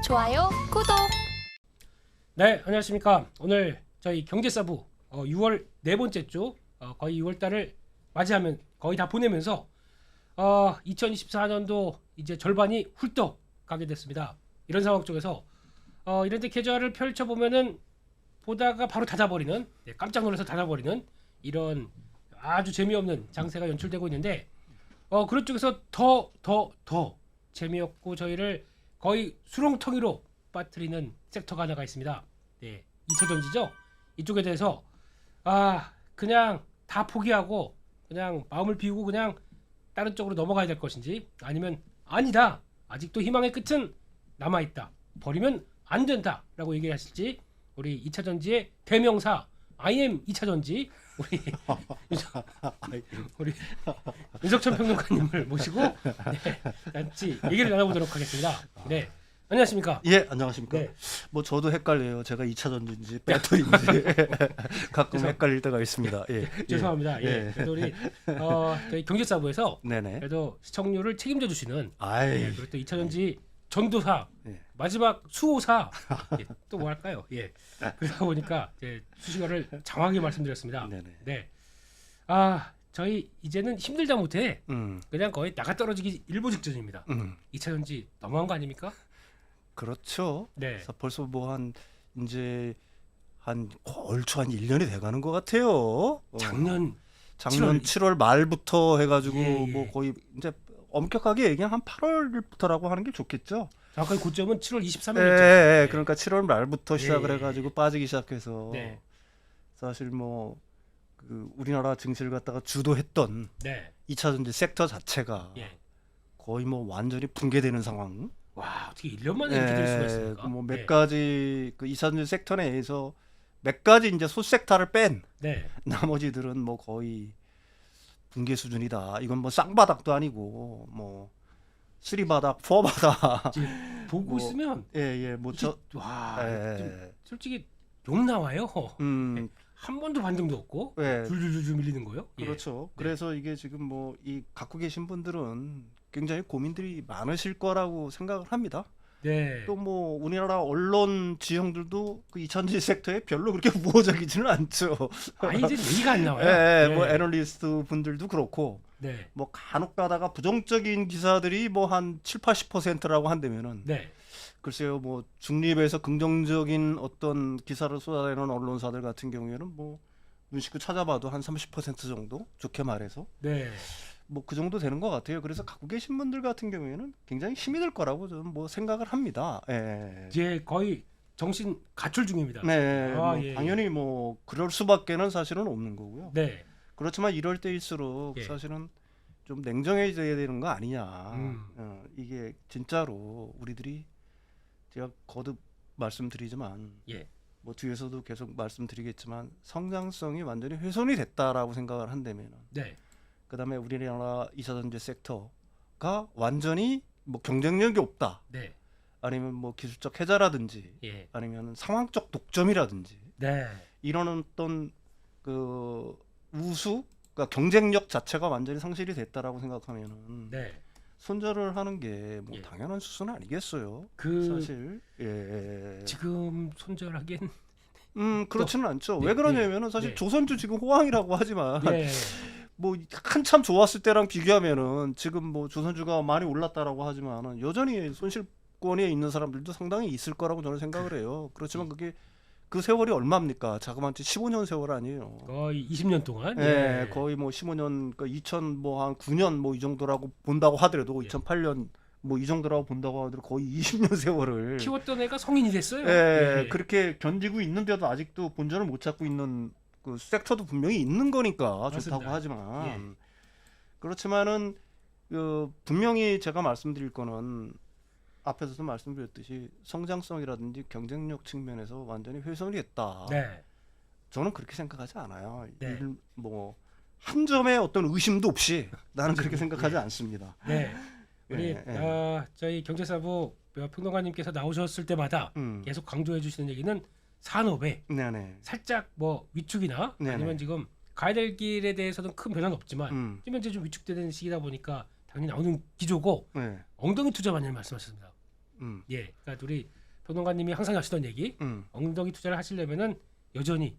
좋아요, 구독. 네, 안녕하십니까. 오늘 저희 경제사부 6월 네 번째 주 거의 6월 달을 맞이하면 거의 다 보내면서 2024년도 이제 절반이 훌떡 가게 됐습니다. 이런 상황 쪽에서 이런 데 계좌를 펼쳐보면은 보다가 바로 닫아버리는, 깜짝 놀라서 닫아버리는 이런 아주 재미없는 장세가 연출되고 있는데 그런 쪽에서 더 재미없고 저희를 거의 수렁텅이로 빠뜨리는 섹터가 하나가 있습니다. 네, 2차전지죠. 이쪽에 대해서 그냥 다 포기하고 그냥 마음을 비우고 그냥 다른 쪽으로 넘어가야 될 것인지, 아니면 아니다, 아직도 희망의 끝은 남아있다, 버리면 안 된다 라고 얘기하실지, 우리 2차전지의 대명사 IM 2차전지 우리 윤석천 평론가님을 모시고 같이 얘기를 나눠보도록 하겠습니다. 네, 안녕하십니까? 예, 안녕하십니까? 네. 뭐 저도 헷갈려요. 제가 2차전지인지 배터리인지 가끔 헷갈릴 때가 있습니다. 예. 죄송합니다. 예. 그래도 우리 저희 경제사부에서 네네. 그래도 시청률을 책임져 주시는, 아이. 그리고 또 2차전지 전도사, 예. 마지막 수호사, 또 뭐 할까요? 예. 그러다 보니까 수식어를 장황하게 말씀드렸습니다. 네네. 네. 저희 이제는 힘들다 못해 그냥 거의 나가 떨어지기 일보 직전입니다. 2차전지 너무한 거 아닙니까? 그렇죠. 네. 그래서 벌써 뭐 이제 얼추 한 1년이 돼가는 것 같아요. 작년 7월 말부터 해가지고 예. 뭐 거의 이제 엄격하게 얘기하면 한 8월부터라고 하는 게 좋겠죠. 정확하게 고점은 7월 23일이죠. 예, 그러니까 7월 말부터 시작을 예. 해가지고 빠지기 시작해서 네. 사실 뭐 우리나라 증시를 갖다가 주도했던 네. 2차전지 섹터 자체가 예. 거의 뭐 완전히 붕괴되는 상황. 와, 어떻게 1년 만에 이렇게 될 수가 있습니까? 뭐 몇 네. 가지 2차전지 섹터 내에서 몇 가지 이제 소섹터를 뺀 네. 나머지들은 뭐 거의 붕괴 수준이다. 이건 뭐 쌍바닥도 아니고 뭐 쓰리바닥, 포바닥. 지금 보고 뭐, 있으면 좀 솔직히 욕 나와요. 한 번도 반등도 없고 예. 줄줄줄 밀리는 거요. 그렇죠. 네. 그래서 이게 지금 뭐 이 갖고 계신 분들은 굉장히 고민들이 많으실 거라고 생각을 합니다. 네. 또 뭐 우리나라 언론 지형들도 그 2차전지 섹터에 별로 그렇게 우호적이지는 않죠. 이제 얘기가 안 나와요. 예, 네. 뭐 애널리스트 분들도 그렇고 네. 뭐 간혹 가다가 부정적인 기사들이 뭐 한 7, 80%라고 한다면은 네. 글쎄요, 뭐 중립에서 긍정적인 어떤 기사를 쏟아내는 언론사들 같은 경우에는 뭐 눈 씻고 찾아봐도 한 30% 정도, 좋게 말해서 네. 뭐 그 정도 되는 것 같아요. 그래서 갖고 계신 분들 같은 경우에는 굉장히 힘이 들 거라고 저는 뭐 생각을 합니다. 예. 이제 거의 정신 가출 중입니다. 네, 뭐 예. 당연히 뭐 그럴 수밖에는 사실은 없는 거고요. 네. 그렇지만 이럴 때일수록 예. 사실은 좀 냉정해져야 되는 거 아니냐. 음. 이게 진짜로 우리들이 제가 거듭 말씀드리지만 예. 뭐 뒤에서도 계속 말씀드리겠지만 성장성이 완전히 훼손이 됐다라고 생각을 한다면, 네. 그다음에 우리나라 2차전지 섹터가 완전히 뭐 경쟁력이 없다. 네. 아니면 뭐 기술적 해자라든지 예. 아니면 상황적 독점이라든지 네. 이런 어떤 그 우수, 그러니까 경쟁력 자체가 완전히 상실이 됐다라고 생각하면은 네. 손절을 하는 게 뭐 예. 당연한 수순 아니겠어요. 그 사실 지금 손절하기엔 그렇지는 않죠. 네, 왜 그러냐면은 사실 네. 조선주 지금 호황이라고 하지만 네. 뭐 한참 좋았을 때랑 비교하면은 지금 뭐 조선주가 많이 올랐다라고 하지만은 여전히 손실권에 있는 사람들도 상당히 있을 거라고 저는 생각을 해요. 그렇지만 그게 그 세월이 얼마입니까? 자그마치 15년 세월 아니에요. 거의 20년 동안. 예, 거의 뭐 15년, 그러니까 2000 뭐 한 9년 뭐 이 정도라고 본다고 하더라도 2008년 뭐 이 정도라고 본다고 하더라도 거의 20년 세월을 키웠던 애가 성인이 됐어요. 예, 그렇게 견디고 있는데도 아직도 본전을 못 찾고 있는 그 섹터도 분명히 있는 거니까 맞습니다. 좋다고 하지만 예. 그렇지만은 분명히 제가 말씀드릴 거는 앞에서도 말씀드렸듯이 성장성이라든지 경쟁력 측면에서 완전히 훼손이 됐다. 네. 저는 그렇게 생각하지 않아요. 네. 뭐 한 점의 어떤 의심도 없이 나는 그렇게 생각하지 않습니다. 네. 우리 예. 저희 경제사부 평론가님께서 나오셨을 때마다 계속 강조해 주시는 얘기는 산업에 네네. 살짝 뭐 위축이나 네네. 아니면 지금 가야 될 길에 대해서는 큰 변화는 없지만 음. 지금 현재 좀 위축되는 시기다 보니까 당연히 나오는 기조고 네. 엉덩이 투자 마냥 말씀하셨습니다. 음. 예, 그러니까 우리 평론가님이 항상 하시던 얘기, 엉덩이 투자를 하시려면은 여전히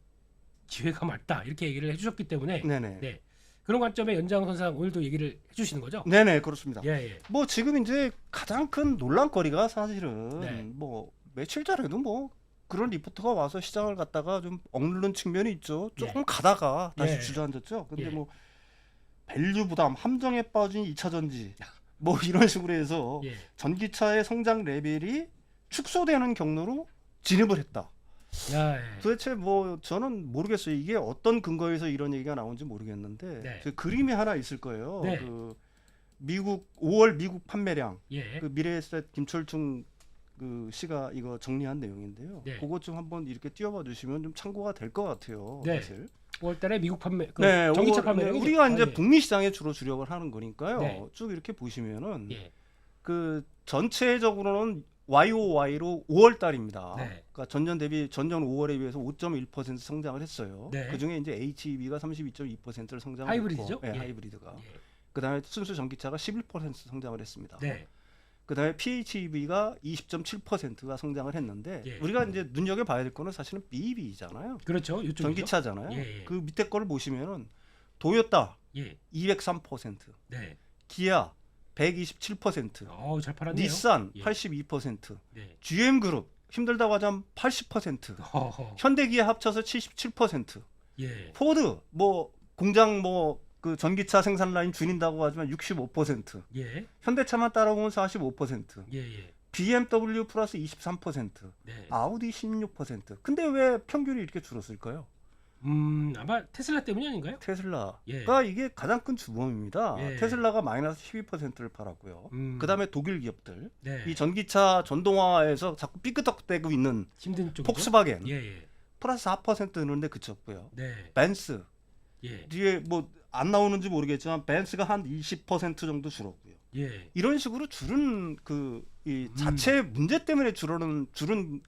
기회가 맞다 이렇게 얘기를 해주셨기 때문에 네네. 네, 그런 관점에 연장선상 오늘도 얘기를 해주시는 거죠? 네네 그렇습니다. 예, 예. 뭐 지금 이제 가장 큰 논란거리가 사실은 네. 뭐 며칠 전에도 뭐 그런 리포트가 와서 시장을 갖다가 좀 억누른 측면이 있죠. 조금 가다가 다시 예. 주저앉았죠. 근데 예. 뭐 밸류 부담, 함정에 빠진 2차 전지 뭐 이런 식으로 해서 예. 전기차의 성장 레벨이 축소되는 경로로 진입을 했다. 야, 예. 도대체 뭐 저는 모르겠어요. 이게 어떤 근거에서 이런 얘기가 나온지 모르겠는데 네. 그 그림이 하나 있을 거예요. 네. 그 미국 5월 미국 판매량 예. 그 미래에셋 김철중 그 씨가 이거 정리한 내용인데요. 네. 그것 좀 한번 이렇게 띄워봐 주시면 좀 참고가 될 것 같아요. 네. 사실. 5월달에 미국 판매, 그 네, 전기차 5월, 판매량이 우리가 이제 예. 북미 시장에 주로 주력을 하는 거니까요. 네. 쭉 이렇게 보시면은 예. 그 전체적으로는 YOY로 5월 달입니다. 네. 그러니까 전년 대비 전년 5월에 비해서 5.1% 성장을 했어요. 네. 그중에 이제 HEV가 32.2%를 성장을 하이브리드죠? 했고, 네, 예. 하이브리드가. 예. 그다음에 순수 전기차가 11% 성장을 했습니다. 네. 그다음에 PHEV가 20.7%가 성장을 했는데 예. 우리가 이제 눈여겨 봐야 될 거는 사실은 BEV잖아요. 그렇죠. 이쪽이죠. 전기차잖아요. 예, 예. 그 밑에 거를 보시면은 도요타 예. 203%, 네. 기아 127%, 잘 팔았네요. 닛산 예. 82%, 네. GM그룹 힘들다고 하자면 80%, 어허. 현대기아 합쳐서 77%, 예. 포드 뭐 공장 뭐 그 전기차 생산 라인 줄인다고 하지만 65%, 예. 현대차만 따라오면 45%, 예. 예. BMW 플러스 23%, 네. 아우디 16%. 근데 왜 평균이 이렇게 줄었을까요? 아마 테슬라 때문이 아닌가요? 테슬라가 예. 이게 가장 큰 주범입니다. 예. 테슬라가 마이너스 12%를 팔았고요. 그다음에 독일 기업들 네. 이 전기차 전동화에서 자꾸 삐끄덕대고 있는 힘든 쪽. 폭스바겐 예. 예. 플러스 4% 느는데 그쳤고요. 네. 벤츠 예. 뒤에 뭐 안 나오는지 모르겠지만 벤츠가 한 20% 정도 줄었고요. 예. 이런 식으로 줄은 그 이 자체 문제 때문에 줄은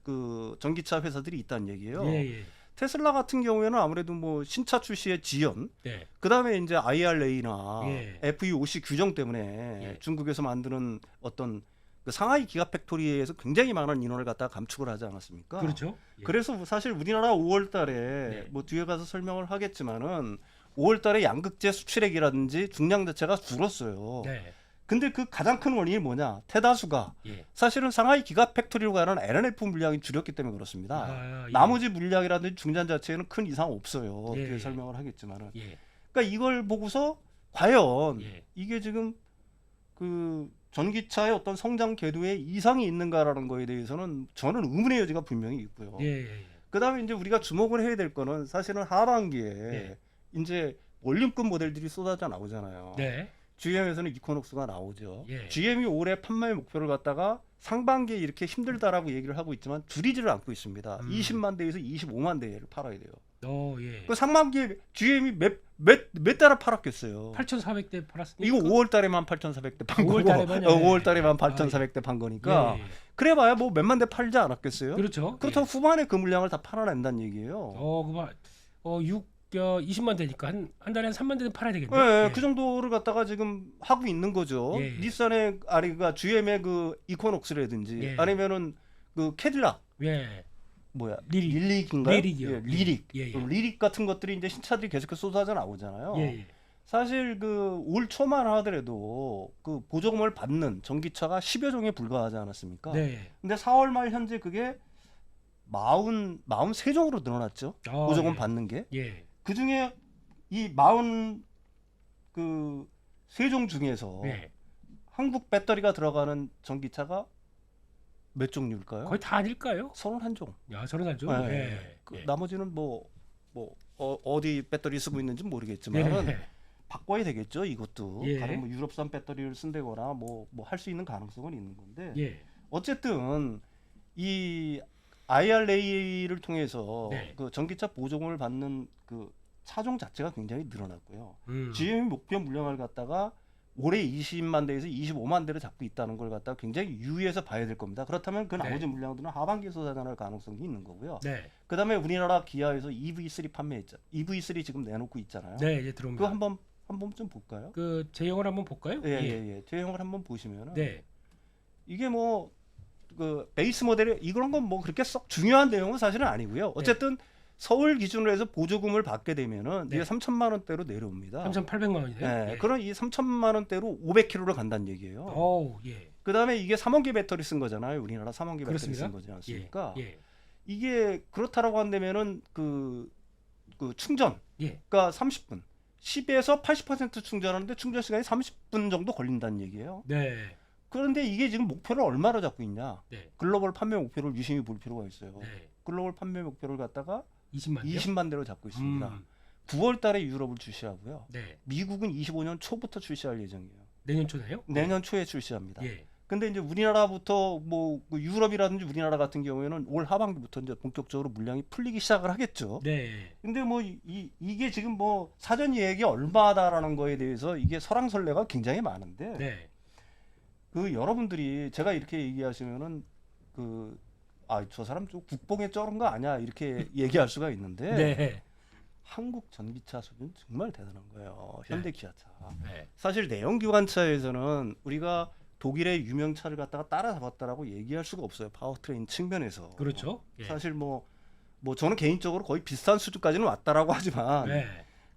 그 전기차 회사들이 있다는 얘기예요. 예. 예. 테슬라 같은 경우에는 아무래도 뭐 신차 출시의 지연, 네. 그다음에 이제 IRA나 예. FEOC 규정 때문에 예. 중국에서 만드는 어떤 그 상하이 기가 팩토리에서 굉장히 많은 인원을 갖다가 감축을 하지 않았습니까? 그렇죠. 예. 그래서 사실 우리나라 5월달에 네. 뭐 뒤에 가서 설명을 하겠지만은 5월달에 양극재 수출액이라든지 중량 자체가 줄었어요. 네. 근데 그 가장 큰 원인이 뭐냐? 대다수가 예. 사실은 상하이 기가 팩토리로 가는 LNF 물량이 줄였기 때문에 그렇습니다. 아, 예. 나머지 물량이라든지 중단 자체에는 큰 이상 없어요. 예, 뒤에 예. 설명을 하겠지만은. 예. 그러니까 이걸 보고서 과연 예. 이게 지금 그 전기차의 어떤 성장 궤도에 이상이 있는가라는 거에 대해서는 저는 의문의 여지가 분명히 있고요. 예. 예. 그다음에 이제 우리가 주목을 해야 될 거는 사실은 하반기에 네. 이제 원룸급 모델들이 쏟아져 나오잖아요. 네. GM에서는 이코녹스가 나오죠. 예. GM이 올해 판매 목표를 갖다가 상반기에 이렇게 힘들다라고 얘기를 하고 있지만 줄이지를 않고 있습니다. 20만 대에서 25만 대를 팔아야 돼요. 예. 그 상반기에 GM이 몇 달을 팔았겠어요. 8,400대 팔았으니까. 이거 5월 달에만 8,400대 판 거고 5월 달에만요. 5월 달에만 8,400대 판 거니까 예. 예. 그래봐야 뭐 몇만 대 팔지 않았겠어요? 그렇죠. 그렇다고 예. 후반에 그 물량을 다 팔아낸다는 얘기예요. 그만 20만 대니까 한 달에 한 3만 대는 팔아야 되겠네. 네, 예. 그 정도를 갖다가 지금 하고 있는 거죠. 예, 예. 닛산의 아니가 GM의 그 이코녹스라든지 예. 아니면은 그 캐딜락 예. 뭐야 리릭. 릴릭인가요? 리릭이요. 예, 리릭. 예, 예. 리릭 같은 것들이 이제 신차들이 계속 쏟아져 나오잖아요. 예. 예. 사실 그 올 초만 하더라도 그 보조금을 받는 전기차가 10여 종에 불과하지 않았습니까? 네. 근데 4월 말 현재 그게 43종으로 늘어났죠. 보조금 예. 받는 게. 예. 그 중에 이 43종 중에서 예. 한국 배터리가 들어가는 전기차가 몇 종류일까요? 거의 다 아닐까요? 31종. 야, 저런 알죠. 네. 예. 그 예. 나머지는 어디 배터리 쓰고 있는지 모르겠지만 예. 바꿔야 되겠죠. 이것도 예. 다른 뭐 유럽산 배터리를 쓴다거나 뭐 할 수 있는 가능성은 있는 건데 예. 어쨌든 이 IRA를 통해서 네. 그 전기차 보조금을 받는 그 차종 자체가 굉장히 늘어났고요. 음. GM이 목표 물량을 갖다가 올해 20만 대에서 25만 대를 잡고 있다는 걸 갖다가 굉장히 유의해서 봐야 될 겁니다. 그렇다면 그 나머지 네. 물량들은 하반기에 쏟아질 가능성이 있는 거고요. 네. 그다음에 우리나라 기아에서 EV3 판매했죠. EV3 지금 내놓고 있잖아요. 네, 이제 들어옵니다. 그거 한번 한번 좀 볼까요? 그 제형을 한번 볼까요? 예. 제형을 한번 보시면은 네. 이게 뭐 그 베이스 모델이 이런 건 뭐 그렇게 썩 중요한 내용은 사실은 아니고요. 어쨌든 서울 기준으로 해서 보조금을 받게 되면은 네. 이게 3천만 원대로 내려옵니다. 3,800만 원이네요. 예. 그럼 이 3천만 원대로 500km를 간다는 얘기예요. 오, 예. 그다음에 이게 3원기 배터리 쓴 거잖아요. 우리나라 3원기 배터리 그렇습니다. 쓴 거지 않습니까? 예. 이게 그렇다라고 한다면은 그 충전 예. 그러니까 30분 10에서 80% 충전하는데 충전 시간이 30분 정도 걸린다는 얘기예요. 네. 그런데 이게 지금 목표를 얼마로 잡고 있냐? 네. 글로벌 판매 목표를 유심히 볼 필요가 있어요. 네. 글로벌 판매 목표를 갖다가 20만 대요? 20만 대로 잡고 있습니다. 9월 달에 유럽을 출시하고요. 네. 미국은 25년 초부터 출시할 예정이에요. 내년 초네요? 내년 초에 출시합니다. 예. 근데 이제 우리나라부터 뭐그 유럽이라든지 우리나라 같은 경우에는 올 하반기부터 이제 본격적으로 물량이 풀리기 시작을 하겠죠. 네. 근데 뭐 이게 지금 뭐 사전 예약이 얼마다라는 거에 대해서 이게 설왕설래가 굉장히 많은데 네. 그 여러분들이 제가 이렇게 얘기하시면은 저 사람 좀 국뽕에 쩔은 거 아니야 이렇게 얘기할 수가 있는데 네. 한국 전기차 수준 정말 대단한 거예요. 현대 기아차. 네. 사실 내연기관차에서는 우리가 독일의 유명차를 갖다가 따라잡았다라고 얘기할 수가 없어요. 파워트레인 측면에서. 그렇죠. 예. 사실 뭐 저는 개인적으로 거의 비슷한 수준까지는 왔다라고 하지만 네.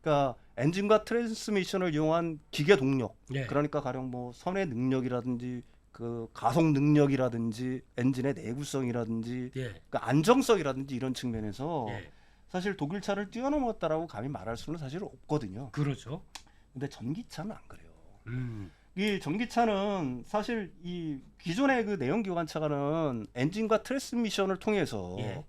그러니까 엔진과 트랜스미션을 이용한 기계 동력 예. 그러니까 가령 뭐 선의 능력이라든지 그 가속 능력이라든지 엔진의 내구성이라든지 예. 그 안정성이라든지 이런 측면에서 예. 사실 독일차를 뛰어넘었다라고 감히 말할 수는 사실 없거든요. 그렇죠. 근데 전기차는 안 그래요. 음. 이 전기차는 사실 이 기존의 그 내연기관차는 엔진과 트랜스미션을 통해서 예.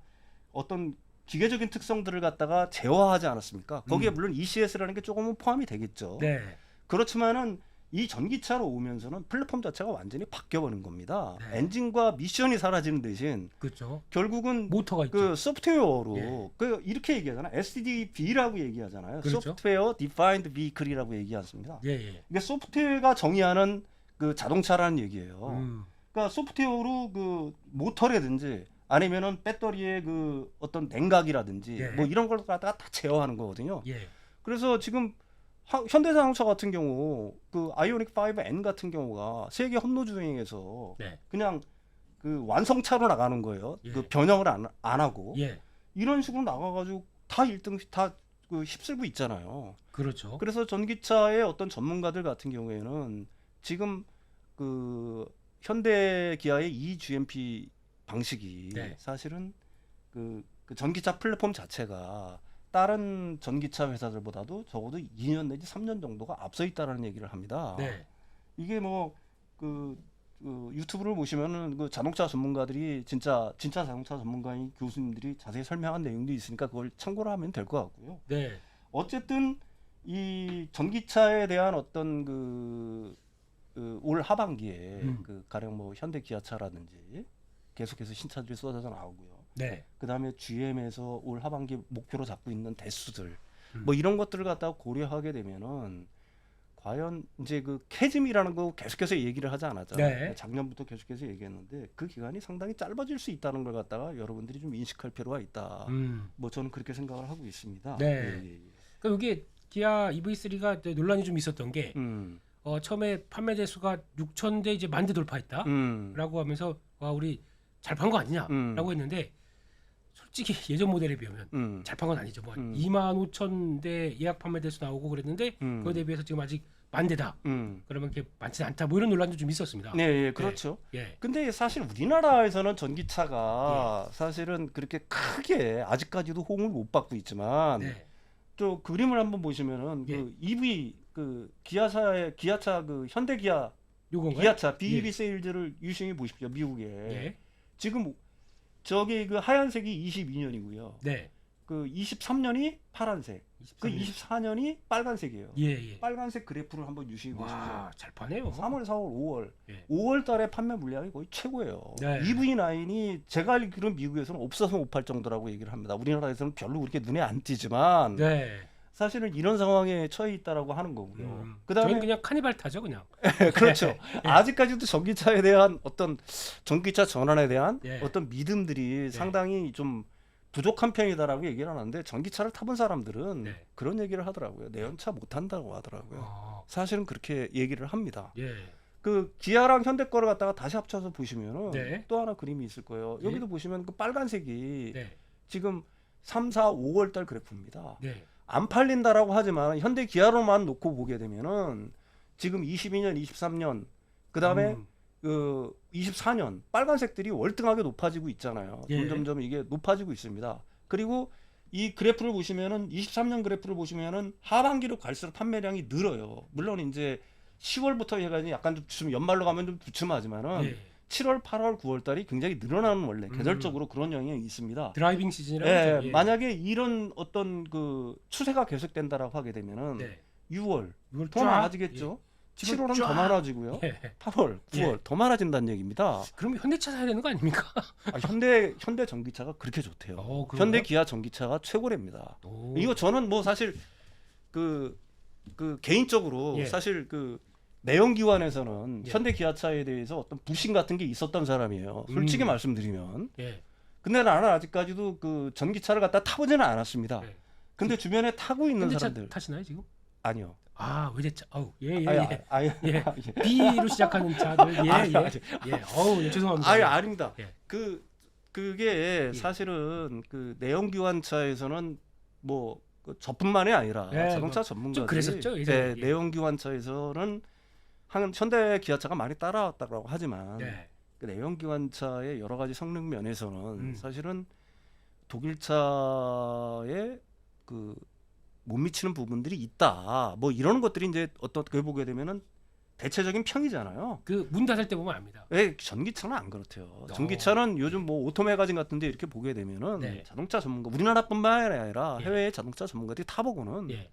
어떤 기계적인 특성들을 갖다가 제어하지 않았습니까? 거기에 물론 ECS라는 게 조금은 포함이 되겠죠. 네. 그렇지만은 이 전기차로 오면서는 플랫폼 자체가 완전히 바뀌어버린 겁니다. 네. 엔진과 미션이 사라지는 대신 그렇죠. 결국은 모터가 있죠. 그 소프트웨어로 예. 그 이렇게 얘기하잖아요. SDV라고 얘기하잖아요. 그렇죠. 소프트웨어 디파인드 비클이라고 얘기하습니다. 예, 예. 이게 소프트웨어가 정의하는 그 자동차라는 얘기예요. 음. 그러니까 소프트웨어로 그 모터라든지 아니면은 배터리의 그 어떤 냉각이라든지 예. 뭐 이런 걸 갖다가 다 제어하는 거거든요. 예. 그래서 지금 현대자동차 같은 경우 그 아이오닉 5N 같은 경우가 세계 험로 주행에서 네. 그냥 그 완성차로 나가는 거예요. 예. 그 변형을 안 하고 예. 이런 식으로 나가가지고 다 1등 다 그 휩쓸고 있잖아요. 그렇죠. 그래서 전기차의 어떤 전문가들 같은 경우에는 지금 그 현대 기아의 eGMP 방식이 네. 사실은 그 전기차 플랫폼 자체가 다른 전기차 회사들보다도 적어도 2년 내지 3년 정도가 앞서 있다라는 얘기를 합니다. 네. 이게 뭐 그 유튜브를 보시면은 그 자동차 전문가들이 진짜 자동차 전문가인 교수님들이 자세히 설명한 내용도 있으니까 그걸 참고를 하면 될 것 같고요. 네. 어쨌든 이 전기차에 대한 어떤 올 하반기에 그 가령 뭐 현대 기아차라든지 계속해서 신차들이 쏟아져 나오고요. 네. 그다음에 GM에서 올 하반기 목표로 잡고 있는 대수들 뭐 이런 것들을 갖다가 고려하게 되면은 과연 이제 그 캐즘이라는 거 계속해서 얘기를 하지 않았잖아요. 네. 작년부터 계속해서 얘기했는데 그 기간이 상당히 짧아질 수 있다는 걸 갖다가 여러분들이 좀 인식할 필요가 있다. 뭐 저는 그렇게 생각을 하고 있습니다. 네. 예. 그러니까 이게 기아 EV3가 논란이 좀 있었던 게 처음에 판매 대수가 6,000대 이제 10,000대 돌파했다라고 하면서 와 우리 잘 판 거 아니냐라고 했는데 솔직히 예전 모델에 비하면 잘 판 건 아니죠. 뭐 25,000대 예약 판매 대수 나오고 그랬는데 그거에 대비해서 지금 아직 10,000대다. 그러면 이렇게 많지는 않다. 뭐 이런 논란도 좀 있었습니다. 네, 그렇죠. 예. 근데 사실 우리나라에서는 전기차가 사실은 그렇게 크게 아직까지도 호응을 못 받고 있지만 네. 또 그림을 한번 보시면은 예. 그 EV 그 기아차 그 현대 기아 요건가요? 기아차 BEV 예. 세일즈를 유심히 보십시오. 미국에. 예. 지금 저기 그 하얀색이 22년이고요. 네. 그 23년이 파란색. 그 24년이 빨간색이에요. 예. 빨간색 그래프를 한번 유심히 보십시오. 와, 잘 파네요. 3월, 4월, 5월. 예. 5월 달에 판매 물량이 거의 최고예요. 네. EV9이 제가 알기로는 미국에서는 없어서 못 팔 정도라고 얘기를 합니다. 우리나라에서는 별로 그렇게 눈에 안 띄지만 네. 사실은 이런 상황에 처해 있다라고 하는 거고요. 그다음에 저희는 그냥 카니발 타죠, 그냥. 그렇죠. 아직까지도 전기차에 대한 어떤 전기차 전환에 대한 예. 어떤 믿음들이 상당히 좀 부족한 편이다라고 얘기를 하는데 전기차를 타본 사람들은 네. 그런 얘기를 하더라고요. 내연차 못 탄다고 하더라고요. 아, 사실은 그렇게 얘기를 합니다. 예. 그 기아랑 현대 거를 갖다가 다시 합쳐서 보시면은 네. 또 하나 그림이 있을 거예요. 예. 여기도 보시면 그 빨간색이 네. 지금 3, 4, 5월 달 그래프입니다. 네. 안 팔린다라고 하지만 현대 기아로만 놓고 보게 되면은 지금 22년, 23년 그다음에 그 24년 빨간색들이 월등하게 높아지고 있잖아요. 예. 점점점 이게 높아지고 있습니다. 그리고 이 그래프를 보시면은 23년 그래프를 보시면은 하반기로 갈수록 판매량이 늘어요. 물론 이제 10월부터 해가지고 약간 좀 연말로 가면 좀 주춤하지만은 예. 7월, 8월, 9월 달이 굉장히 늘어나는 원래 계절적으로 그런 영향이 있습니다. 드라이빙 시즌이라고 예, 하죠. 예. 만약에 이런 어떤 그 추세가 계속된다라고 하게 되면은 네. 6월 이걸 더 쫙, 많아지겠죠. 예. 7월은 쫙. 더 많아지고요. 예. 8월, 9월 예. 더 많아진다는 얘기입니다. 그럼 현대차 사야 되는 거 아닙니까? 현대 전기차가 그렇게 좋대요. 그런가요? 현대 기아 전기차가 최고랍니다. 오. 이거 저는 뭐 사실 그 개인적으로 예. 사실 그 내연기관에서는 예. 현대 기아차에 대해서 어떤 부심 같은 게 있었던 사람이에요. 솔직히 말씀드리면. 예. 근데 나는 아직까지도 그 전기차를 갖다 타보지는 않았습니다. 네. 근데 주변에 타고 있는 현대차 사람들 타시나요 지금? 아니요. 아 외제차. 어우 예예 예. 아니, 예. 아니, 예. 아니, B로 시작하는 차들 아니, 예. 아니. 예. 어우 예, 죄송합니다. 아니 아닙니다. 예. 그게 예. 사실은 그 내연기관차에서는 뭐 저뿐만이 아니라 예, 자동차 뭐 전문가들이 좀 그랬었죠, 예전에. 예. 내연기관차에서는 한 현대 기아차가 많이 따라왔다고 하지만 네. 그 내연기관차의 여러 가지 성능 면에서는 사실은 독일차에 그 못 미치는 부분들이 있다. 뭐 이런 것들이 이제 어떻게 보게 되면은 대체적인 평이잖아요. 그 문 닫을 때 보면 압니다. 왜 전기차는 안 그렇대요. 전기차는 요즘 뭐 오토 매거진 같은데 이렇게 보게 되면은 네. 자동차 전문가 우리나라뿐만 아니라 예. 해외의 자동차 전문가들이 타보고는 예.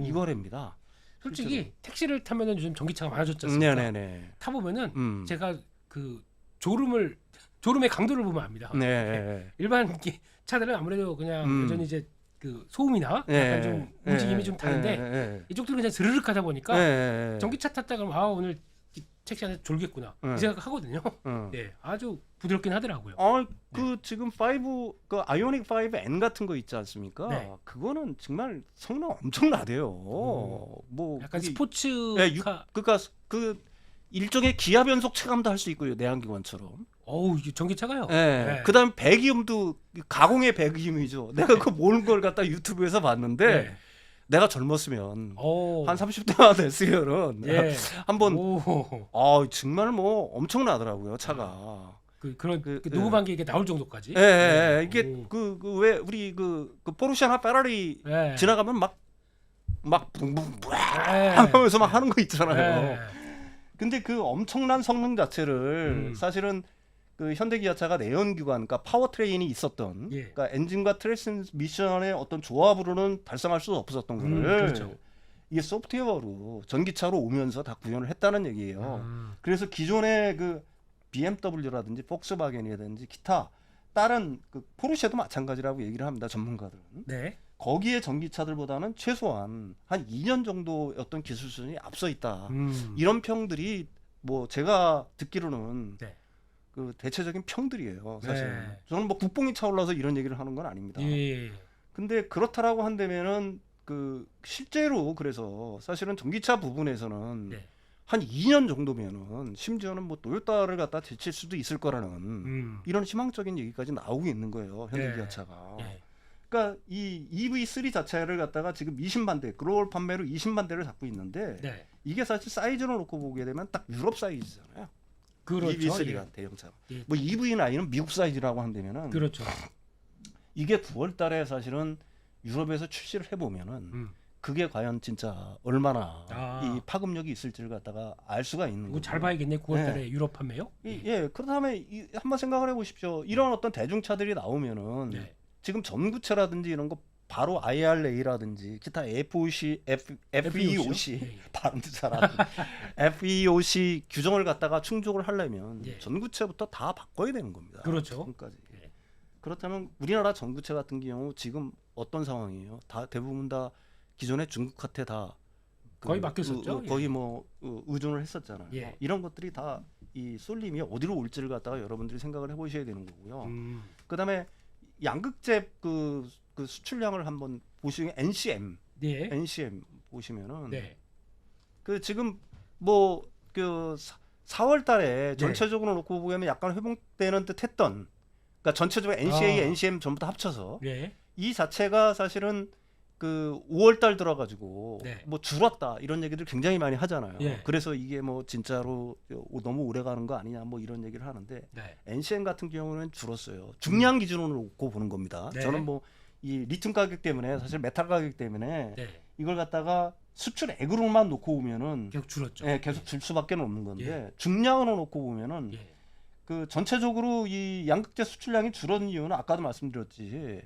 이거랍니다. 솔직히 택시를 타면은 요즘 전기차가 많아졌지 않습니까? 네네네. 타보면은 제가 그 졸음의 강도를 보면 압니다. 네. 일반 차들은 아무래도 그냥 여전히 이제 그 소음이나 네. 약간 좀 움직임이 좀 다른데 네. 이쪽들은 그냥 스르륵 하다 보니까 네. 전기차 탔다 그러면 아 오늘 이 택시 안에서 졸겠구나 이 생각 하거든요. 예, 아주 부드럽긴 하더라고요. 그 지금 5, 그 아이오닉 5N 같은 거 있지 않습니까? 네. 그거는 정말 성능 엄청 나대요. 뭐 약간 그게- 스포츠카. 네, 그러니까 그 일종의 기아 변속 체감도 할 수 있고요. 내연기관처럼. 어우 이게 전기차가요. 네. 네. 그다음 배기음도 가공의 배기음이죠. 내가 그 모르는 걸 갖다 유튜브에서 봤는데 네. 내가 젊었으면 오. 한 30대가 됐으면은 예. 한번 오. 정말 뭐 엄청나더라고요 차가. 그런 그- 녹음한 게 이게 나올 정도까지. 예, 예, 예. 이게 오. 그 왜 우리 그 포르쉐나 페라리 예. 지나가면 막 붕붕 예. 하면서 막 하는 거 있잖아요. 예. 근데 그 엄청난 성능 자체를 사실은 그 현대기아차가 내연기관, 그러니까 파워트레인이 있었던, 예. 그러니까 엔진과 트랜스미션의 어떤 조합으로는 달성할 수 없었던 거를 그렇죠. 이게 소프트웨어로 전기차로 오면서 다 구현을 했다는 얘기예요. 그래서 기존의 그 BMW라든지 폭스바겐이라든지 기타 다른 그 포르쉐도 마찬가지라고 얘기를 합니다. 전문가들은. 네. 거기에 전기차들보다는 최소한 한 2년 정도 어떤 기술 수준이 앞서 있다. 이런 평들이 뭐 제가 듣기로는 네. 그 대체적인 평들이에요. 사실 네. 저는 뭐 국뽕이 차올라서 이런 얘기를 하는 건 아닙니다. 예. 근데 그렇다라고 한다면은 그 실제로 그래서 사실은 전기차 부분에서는 네. 한 2년 정도면은 심지어는 뭐 토요타를 갖다 제칠 수도 있을 거라는 이런 희망적인 얘기까지 나오고 있는 거예요. 현대기아차가. 예. 그러니까 이 EV3 자체를 갖다가 지금 20만 대 글로벌 판매로 20만 대를 갖고 있는데 네. 이게 사실 사이즈로 놓고 보게 되면 딱 유럽 사이즈잖아요. 그렇죠. EV3가 예. 대형차. 예. 뭐 EV9은 미국 사이즈라고 한다면은 그렇죠. 이게 9월 달에 사실은 유럽에서 출시를 해 보면은 그게 과연 진짜 얼마나 이 파급력이 있을지를 갖다가 알 수가 있는 이거 거고. 잘 봐야겠네. 9월달에 유럽 판매요? 예, 그렇다면 한번 생각을 해보십시오. 이런 어떤 대중차들이 나오면은 네. 지금 전구체라든지 이런 거 바로 IRA라든지 기타 FEOC, 예. 발음도 잘하는 FEOC 규정을 갖다가 충족을 하려면 예. 전구체부터 다 바꿔야 되는 겁니다. 그렇죠. 지금까지. 예. 그렇다면 우리나라 전구체 같은 경우 지금 어떤 상황이에요? 다 대부분 다 기존의 중국한테 다 거의 맡겼었죠. 거의 뭐 의존을 했었잖아요. 예. 이런 것들이 다 이 쏠림이 어디로 올지를 갖다가 여러분들이 생각을 해보셔야 되는 거고요. 그다음에 양극재 그 수출량을 한번 보시면 NCM 네. 보시면은 네. 그 지금 뭐 그 4월달에 네. 전체적으로 놓고 보면 약간 회복되는 듯했던, 그러니까 전체적으로 NCA, 아. NCM 전부 다 합쳐서 네. 이 자체가 사실은 그 5월달 들어가지고 네. 뭐 줄었다 이런 얘기들 굉장히 많이 하잖아요. 예. 그래서 이게 뭐 진짜로 너무 오래 가는 거 아니냐 뭐 이런 얘기를 하는데 네. NCM 같은 경우는 줄었어요. 중량 기준으로 놓고 보는 겁니다. 네. 저는 뭐 이 리튬 가격 때문에 사실 메탈 가격 때문에 네. 이걸 갖다가 수출액으로만 놓고 보면은 계속 줄었죠. 예, 계속 줄 수밖에 없는 건데 예. 중량으로 놓고 보면은 예. 그 전체적으로 이 양극재 수출량이 줄은 이유는 아까도 말씀드렸지.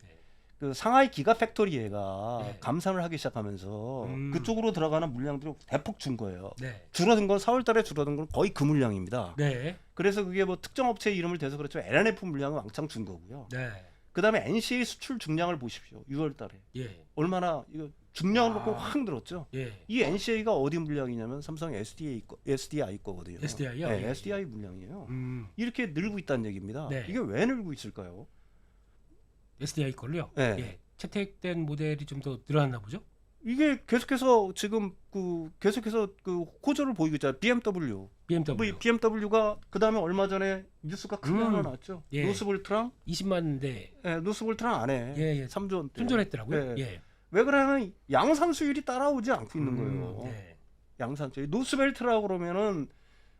그 상하이 기가 팩토리가 네. 감산을 하기 시작하면서 음. 그쪽으로 들어가는 물량들이 대폭 준 거예요. 네. 줄어든 건 4월달에 줄어든 건 거의 그 물량입니다. 네. 그래서 그게 뭐 특정 업체 이름을 대서 그렇죠. LNF 물량은 왕창 준 거고요. 네. 그다음에 NCA 수출 중량을 보십시오. 6월달에 예. 얼마나 이거 중량을 놓고 아. 확 늘었죠. 예. 이 NCA가 어디 물량이냐면 삼성 SDI 거거든요. SDI 요? 네, 예. SDI 물량이에요. 음. 이렇게 늘고 있다는 얘기입니다. 네. 이게 왜 늘고 있을까요? SDI 걸로요? 네. 예. 채택된 모델이 좀 더 늘어났나 보죠? 이게 계속해서 지금 계속해서 호조를 보이고 있잖아요. BMW. BMW. BMW가 그다음에 얼마 전에 뉴스가 크게 하나 나왔죠. 예. 노스볼트랑 20만 대 노스볼트랑 안 해. 예, 예. 3조 원대. 손절했더라고요. 예. 예. 왜 그러냐면 양산 수율이 따라오지 않고 있는 거예요. 네. 양산 수율. 노스벨트라고 그러면은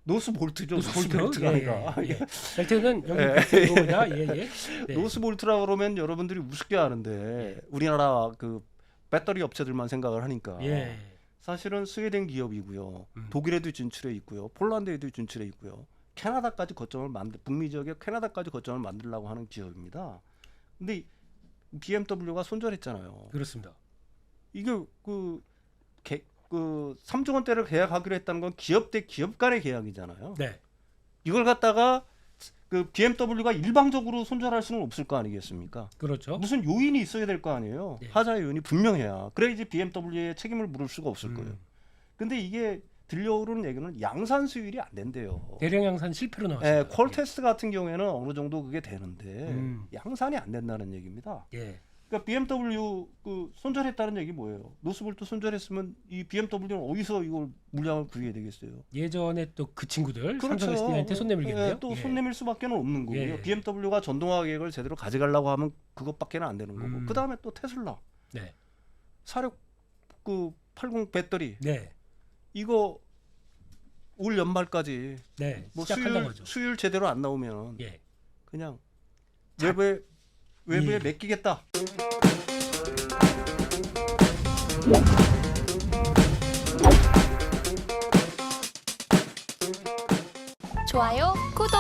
노스볼트죠. 노스볼트? 노스벨트가 예, 아니라. 예, 예. 벨트는 여기 예. 벨트입니다. 예, 예. 네. 노스볼트라 그러면 여러분들이 우습게 하는데 우리나라 그 배터리 업체들만 생각을 하니까 예. 사실은 스웨덴 기업이고요. 음. 독일에도 진출해 있고요. 폴란드에도 진출해 있고요. 캐나다까지 거점을 북미 지역에 캐나다까지 거점을 만들려고 하는 기업입니다. 근데 BMW가 손절했잖아요. 그렇습니다. 이게 그 3조 원대를 계약하기로 했다는 건 기업 대 기업 간의 계약이잖아요. 네. 이걸 갖다가 그 BMW가 일방적으로 손절할 수는 없을 거 아니겠습니까? 그렇죠. 무슨 요인이 있어야 될 거 아니에요. 네. 하자의 요인이 분명해야. 그래야지 BMW에 책임을 물을 수가 없을 거예요. 근데 이게 들려오르는 얘기는 양산 수율이 안 된대요. 대량 양산 실패로 나왔습니다. 콜 테스트 같은 경우에는 어느 정도 그게 되는데 음. 양산이 안 된다는 얘기입니다. 예. 그러니까 BMW 손절했다는 얘기 뭐예요? 노스볼트 손절했으면 이 BMW는 어디서 이걸 물량을 구해야 되겠어요? 예전에 또 그 친구들 그렇죠. 삼성 SDI한테 손 내밀겠네요. 또 예. 손 내밀 수밖에 없는 거고요. 예. BMW가 전동화 계획을 제대로 가져가려고 하면 그것밖에는 안 되는 거고. 그 다음에 또 테슬라 네. 80 배터리 네. 이거 올 연말까지 네. 뭐 시작한다는 거죠. 수율 제대로 안 나오면 예. 그냥 자- 외부에 예. 맡기겠다. 좋아요, 구독!